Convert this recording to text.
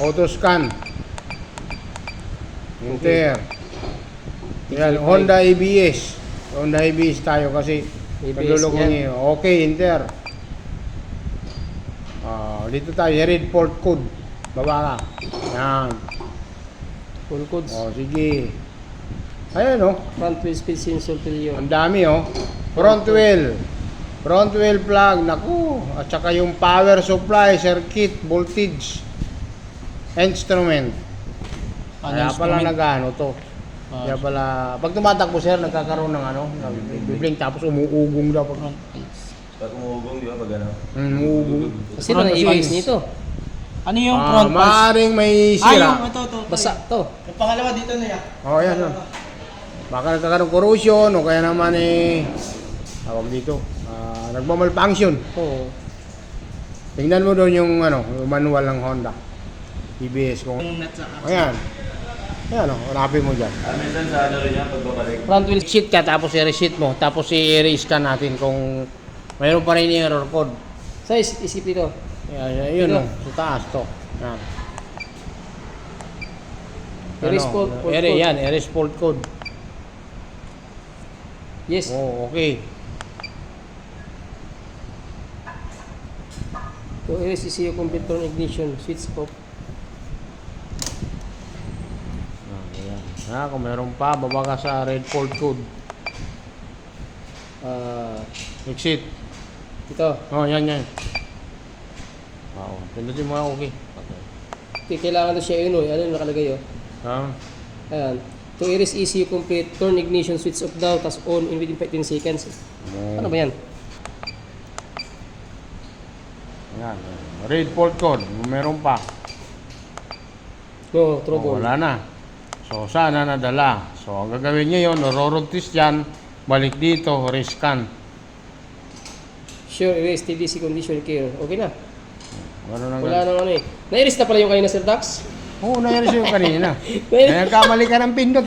Auto scan. Enter. Yan, Honda ABS. Honda ABS tayo kasi naglulugong yan. Okay, enter. Dito tayo, read port code. Baba ka. Yan. Full codes. Sige. Ayan Front wheel speed sensor failure. ang dami Front wheel. Front wheel plug. Naku. At saka yung power supply, circuit, voltage, instrument. Kaya pala nag-ano to. Kaya pala, pag tumatakbo sir, nagkakaroon ng bibling tapos umuugong daw. Pag umuugong, di ba? Pag ano? Umuugong. Sino na ABS nito? Ano yung front parts? Maaring may sira. Yung ito. Basa to. Yung pangalawa dito na yan. Yan. Baka nagkakaroon corrosion o kaya naman tawag dito, nagmamalfunction. Oo. Tingnan mo doon yung yung manual ng Honda ABS kung Yung net sa ayan, hanapin mo dyan. Minsan sa ano rin yan, pagbabalik. Front wheel. Sheet ka tapos i-receipt mo tapos i-erase natin kung mayroon pa rin yung error code. Size, isip dito. Yun Ito. sa taas to. Yan. Erase fault code. Yan, erase fault code. Yes. Okay. So, erase ECU complete turn ignition. Switch off. Ayan. Kung meron pa, baba ka sa red fault code. Exit. Ito. Yan. Pindutin mo okay. Okay, kailangan na siya yun. Ano yung nakalagay Ayan. To erase ECU complete, turn ignition, switch off daw, tas on in within 15 seconds. Ano ba yan? Yan. Red fault code. Meron pa. No, trouble. Wala na. So, sana nadala. So, ang gagawin niya yun, road test yan, balik dito, rescan. Sure, erase TDC condition care. Okay na. Wala Gano'n nang Na-erase na pala yung kanina, Sir Dax? Oo, nangyari sa'yo kanina. Kaya nagkamali ka ng pindot.